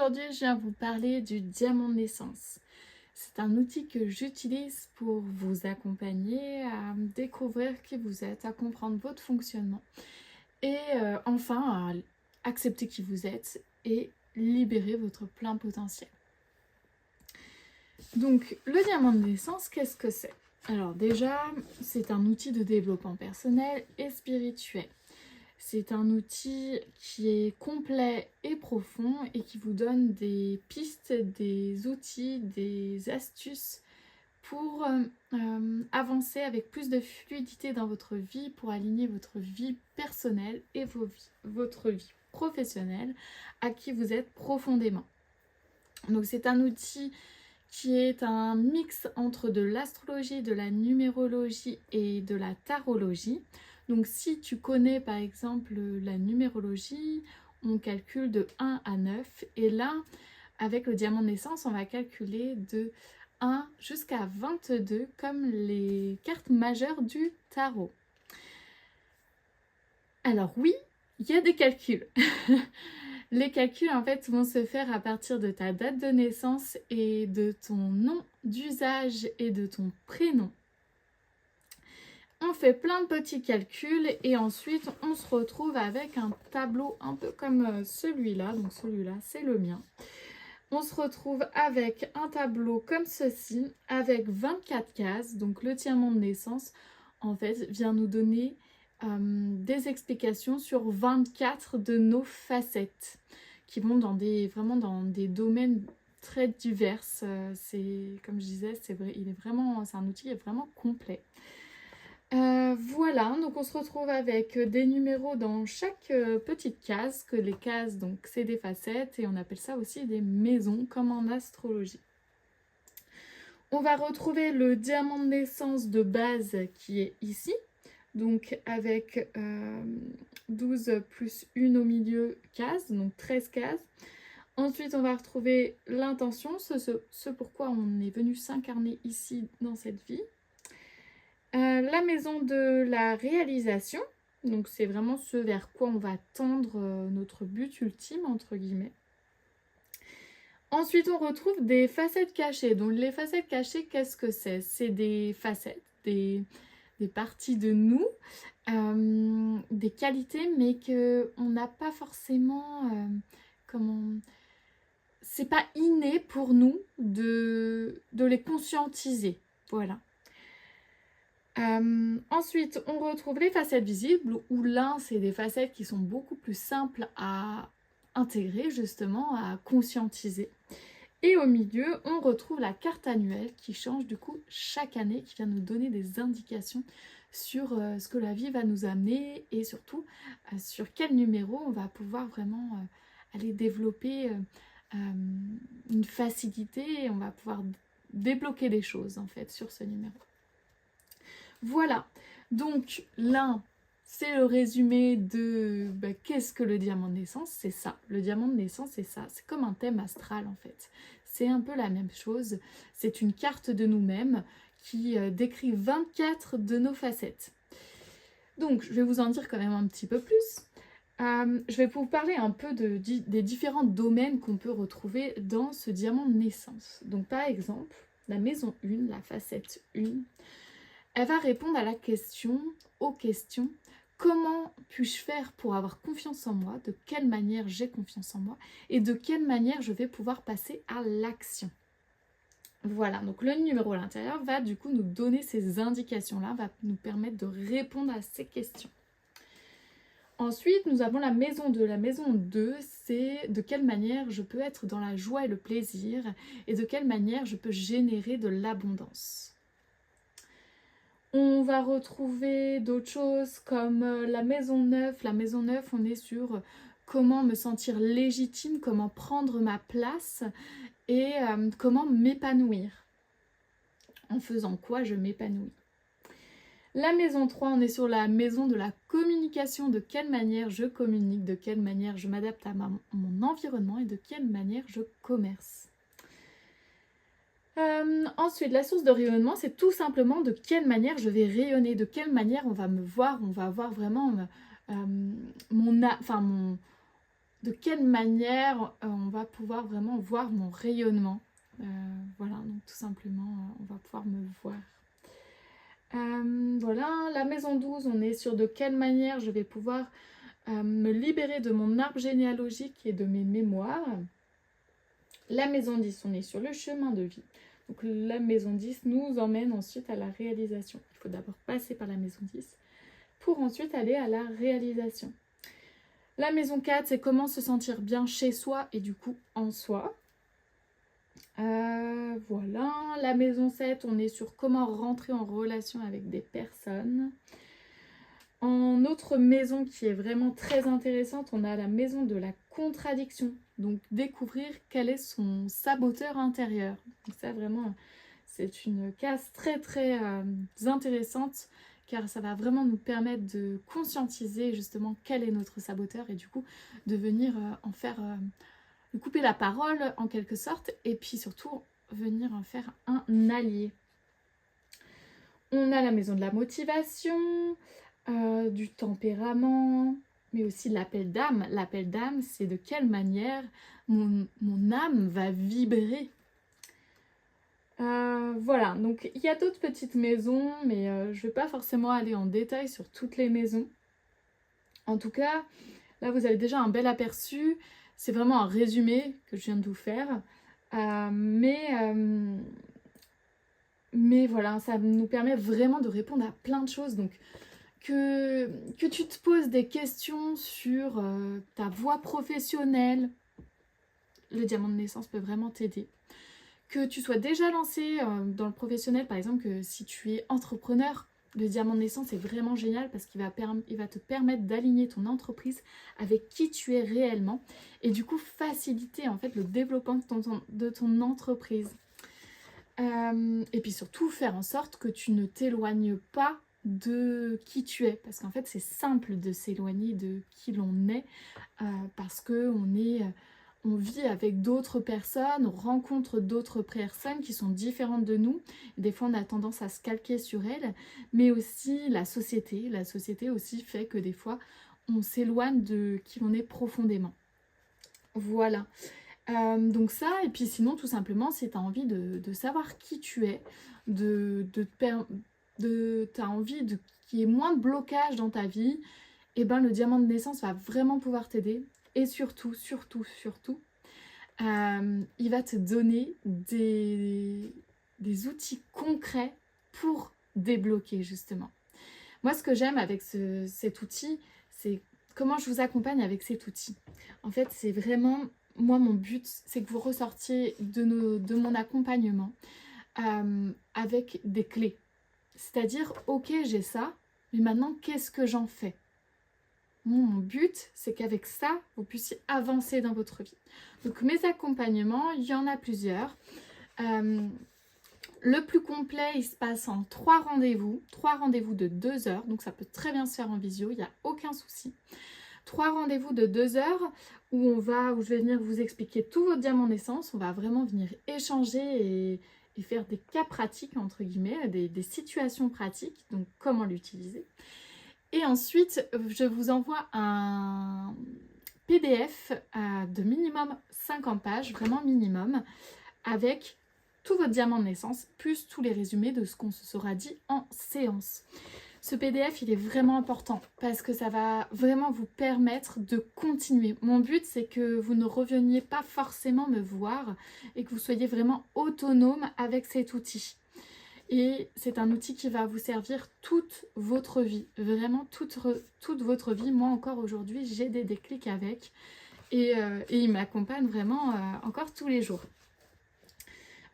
aujourd'hui, je viens vous parler du diamant de naissance. C'est un outil que j'utilise pour vous accompagner à découvrir qui vous êtes, à comprendre votre fonctionnement et enfin à accepter qui vous êtes et libérer votre plein potentiel. Donc, le diamant de naissance, qu'est-ce que c'est? Alors déjà, c'est un outil de développement personnel et spirituel. C'est un outil qui est complet et profond et qui vous donne des pistes, des outils, des astuces pour avancer avec plus de fluidité dans votre vie, pour aligner votre vie personnelle et votre vie professionnelle à qui vous êtes profondément. Donc c'est un outil qui est un mix entre de l'astrologie, de la numérologie et de la tarologie. Donc si tu connais par exemple la numérologie, on calcule de 1 à 9 et là, avec le diamant de naissance, on va calculer de 1 jusqu'à 22 comme les cartes majeures du tarot. Alors oui, il y a des calculs. Les calculs en fait vont se faire à partir de ta date de naissance et de ton nom d'usage et de ton prénom. On fait plein de petits calculs et ensuite on se retrouve avec un tableau un peu comme celui-là. Donc celui-là c'est le mien. On se retrouve avec un tableau comme ceci avec 24 cases. Donc le diamant de naissance en fait vient nous donner des explications sur 24 de nos facettes qui vont vraiment dans des domaines très divers. C'est comme je disais, c'est un outil qui est vraiment complet. Voilà, donc on se retrouve avec des numéros dans chaque petite case, que les cases, donc c'est des facettes et on appelle ça aussi des maisons comme en astrologie. On va retrouver le diamant de naissance de base qui est ici, donc avec 12 plus 1 au milieu cases, donc 13 cases. Ensuite, on va retrouver l'intention, ce pourquoi on est venu s'incarner ici dans cette vie. La maison de la réalisation, donc c'est vraiment ce vers quoi on va tendre notre but ultime, entre guillemets. Ensuite, on retrouve des facettes cachées. Donc les facettes cachées, qu'est-ce que c'est? C'est des facettes, des parties de nous, des qualités, mais qu'on n'a pas forcément... C'est pas inné pour nous de les conscientiser. Voilà. Ensuite, on retrouve les facettes visibles, où là, c'est des facettes qui sont beaucoup plus simples à intégrer, justement, à conscientiser. Et au milieu, on retrouve la carte annuelle qui change du coup chaque année, qui vient nous donner des indications sur ce que la vie va nous amener et surtout sur quel numéro on va pouvoir vraiment aller développer une facilité et on va pouvoir débloquer des choses en fait sur ce numéro. Voilà, donc là, c'est le résumé de qu'est-ce que le diamant de naissance, c'est ça. Le diamant de naissance, c'est ça. C'est comme un thème astral en fait. C'est un peu la même chose. C'est une carte de nous-mêmes qui décrit 24 de nos facettes. Donc, je vais vous en dire quand même un petit peu plus. Je vais vous parler un peu des différents domaines qu'on peut retrouver dans ce diamant de naissance. Donc, par exemple, la maison 1, la facette 1, elle va répondre à la question, aux questions, comment puis-je faire pour avoir confiance en moi, de quelle manière j'ai confiance en moi et de quelle manière je vais pouvoir passer à l'action. Voilà, donc le numéro à l'intérieur va du coup nous donner ces indications-là, va nous permettre de répondre à ces questions. Ensuite, nous avons la maison 2. La maison 2, c'est de quelle manière je peux être dans la joie et le plaisir et de quelle manière je peux générer de l'abondance. On va retrouver d'autres choses comme la maison 9. La maison 9, on est sur comment me sentir légitime, comment prendre ma place et comment m'épanouir. En faisant quoi je m'épanouis. La maison 3, on est sur la maison de la communication, de quelle manière je communique, de quelle manière je m'adapte à mon environnement et de quelle manière je commerce. Ensuite, la source de rayonnement, c'est tout simplement de quelle manière je vais rayonner, de quelle manière on va me voir, on va voir vraiment de quelle manière on va pouvoir vraiment voir mon rayonnement. Voilà, donc tout simplement, on va pouvoir me voir. Voilà, la maison 12, on est sur de quelle manière je vais pouvoir me libérer de mon arbre généalogique et de mes mémoires. La maison 10, on est sur le chemin de vie. Donc la maison 10 nous emmène ensuite à la réalisation. Il faut d'abord passer par la maison 10 pour ensuite aller à la réalisation. La maison 4, c'est comment se sentir bien chez soi et du coup en soi. Voilà, la maison 7, on est sur comment rentrer en relation avec des personnes. En autre maison qui est vraiment très intéressante, on a la maison de la contradiction. Donc découvrir quel est son saboteur intérieur. Donc ça vraiment, c'est une case très très intéressante car ça va vraiment nous permettre de conscientiser justement quel est notre saboteur et du coup de venir en faire, lui couper la parole en quelque sorte et puis surtout venir en faire un allié. On a la maison de la motivation, du tempérament, mais aussi l'appel d'âme. L'appel d'âme, c'est de quelle manière mon âme va vibrer. Voilà, donc il y a d'autres petites maisons, mais je ne vais pas forcément aller en détail sur toutes les maisons. En tout cas, là vous avez déjà un bel aperçu. C'est vraiment un résumé que je viens de vous faire. Mais voilà, ça nous permet vraiment de répondre à plein de choses. Donc, que tu te poses des questions sur ta voie professionnelle, le diamant de naissance peut vraiment t'aider. Que tu sois déjà lancé dans le professionnel, par exemple, que si tu es entrepreneur, le diamant de naissance est vraiment génial parce qu'il va te permettre d'aligner ton entreprise avec qui tu es réellement et du coup faciliter en fait le développement de ton entreprise. Et puis surtout faire en sorte que tu ne t'éloignes pas de qui tu es, parce qu'en fait c'est simple de s'éloigner de qui l'on est, parce que on vit avec d'autres personnes, on rencontre d'autres personnes qui sont différentes de nous, des fois on a tendance à se calquer sur elles, mais aussi la société aussi fait que des fois on s'éloigne de qui l'on est profondément. Voilà. Donc ça, et puis sinon tout simplement si tu as envie de savoir qui tu es, t'as envie qu'il y ait moins de blocage dans ta vie, et ben le diamant de naissance va vraiment pouvoir t'aider. Et surtout, il va te donner des outils concrets pour débloquer justement. Moi ce que j'aime avec cet outil, c'est comment je vous accompagne avec cet outil. En fait c'est vraiment, moi mon but c'est que vous ressortiez de mon accompagnement avec des clés. C'est-à-dire, ok, j'ai ça, mais maintenant, qu'est-ce que j'en fais? Mon but, c'est qu'avec ça, vous puissiez avancer dans votre vie. Donc, mes accompagnements, il y en a plusieurs. Le plus complet, il se passe en 3 rendez-vous de 2 heures. Donc, ça peut très bien se faire en visio, il n'y a aucun souci. 3 rendez-vous de 2 heures où je vais venir vous expliquer tout votre diamant naissance. On va vraiment venir échanger et faire des cas pratiques, entre guillemets, des situations pratiques, donc comment l'utiliser. Et ensuite, je vous envoie un PDF de minimum 50 pages, vraiment minimum, avec tout votre diamant de naissance, plus tous les résumés de ce qu'on se sera dit en séance. Ce PDF, il est vraiment important parce que ça va vraiment vous permettre de continuer. Mon but, c'est que vous ne reveniez pas forcément me voir et que vous soyez vraiment autonome avec cet outil. Et c'est un outil qui va vous servir toute votre vie, vraiment toute votre vie. Moi encore aujourd'hui, j'ai des déclics avec et il m'accompagne vraiment encore tous les jours.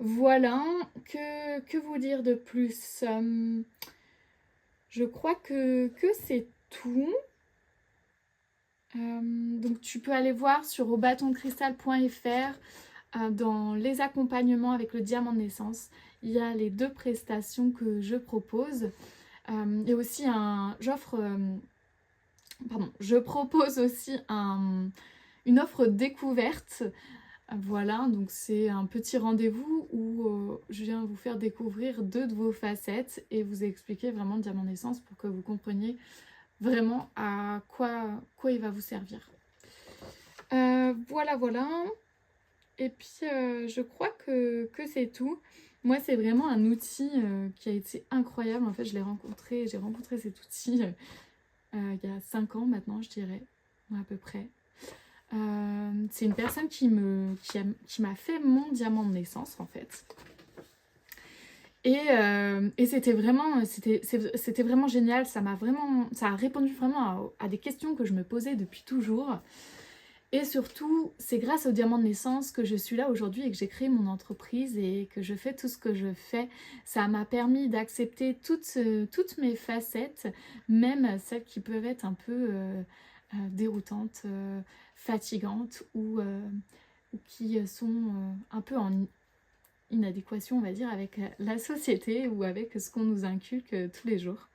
Voilà, que vous dire de plus? Je crois que c'est tout. Donc tu peux aller voir sur aubatondecristal.fr dans les accompagnements avec le diamant de naissance. Il y a les 2 prestations que je propose. Il y a aussi je propose aussi une offre découverte. Voilà, donc c'est un petit rendez-vous où je viens vous faire découvrir 2 de vos facettes et vous expliquer vraiment le diamant de naissance pour que vous compreniez vraiment à quoi il va vous servir. Voilà, voilà. Et puis, je crois que c'est tout. Moi, c'est vraiment un outil qui a été incroyable. En fait, j'ai rencontré cet outil il y a 5 ans maintenant, je dirais, à peu près. C'est une personne qui m'a fait mon diamant de naissance, en fait. Et c'était vraiment génial. Ça a répondu vraiment à des questions que je me posais depuis toujours. Et surtout, c'est grâce au diamant de naissance que je suis là aujourd'hui et que j'ai créé mon entreprise et que je fais tout ce que je fais. Ça m'a permis d'accepter toutes mes facettes, même celles qui peuvent être un peu déroutantes, fatigantes ou qui sont un peu en inadéquation, on va dire, avec la société ou avec ce qu'on nous inculque tous les jours.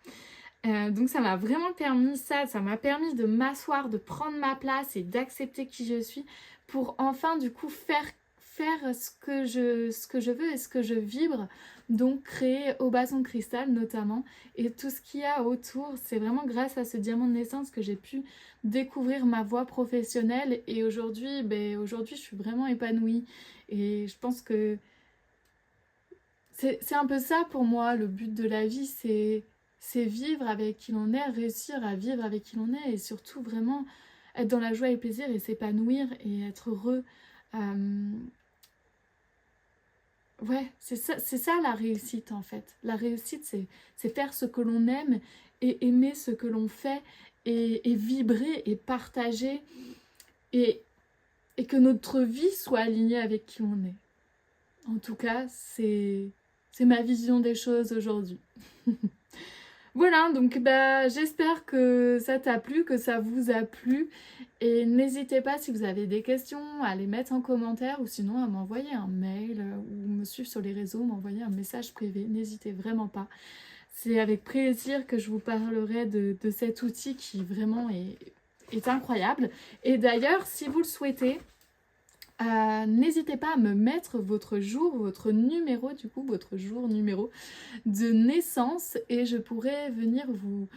Donc ça m'a vraiment permis ça m'a permis de m'asseoir, de prendre ma place et d'accepter qui je suis pour enfin du coup faire ce que je veux et ce que je vibre, donc créer Au Bâton de Cristal notamment et tout ce qu'il y a autour. C'est vraiment grâce à ce diamant de naissance que j'ai pu découvrir ma voie professionnelle et aujourd'hui je suis vraiment épanouie et je pense que c'est un peu ça pour moi, le but de la vie, c'est vivre avec qui l'on est, réussir à vivre avec qui l'on est et surtout vraiment être dans la joie et le plaisir et s'épanouir et être heureux. Euh, ouais, c'est ça la réussite en fait. La réussite, c'est faire ce que l'on aime et aimer ce que l'on fait et vibrer et partager et, et que notre vie soit alignée avec qui on est. En tout cas, c'est ma vision des choses aujourd'hui. Voilà, donc j'espère que ça t'a plu, que ça vous a plu. Et n'hésitez pas si vous avez des questions à les mettre en commentaire ou sinon à m'envoyer un mail ou me suivre sur les réseaux, m'envoyer un message privé. N'hésitez vraiment pas. C'est avec plaisir que je vous parlerai de cet outil qui vraiment est incroyable. Et d'ailleurs, si vous le souhaitez, n'hésitez pas à me mettre votre numéro de naissance et je pourrais venir vous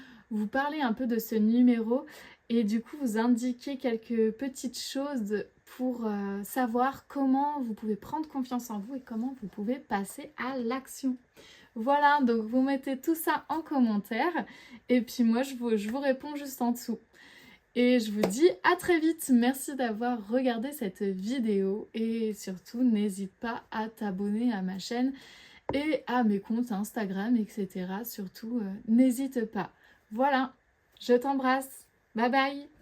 parler un peu de ce numéro et du coup vous indiquer quelques petites choses pour savoir comment vous pouvez prendre confiance en vous et comment vous pouvez passer à l'action. Voilà, donc vous mettez tout ça en commentaire et puis moi je vous réponds juste en dessous. Et je vous dis à très vite. Merci d'avoir regardé cette vidéo et surtout n'hésite pas à t'abonner à ma chaîne et à mes comptes Instagram, etc. Surtout, n'hésite pas. Voilà, je t'embrasse. Bye bye.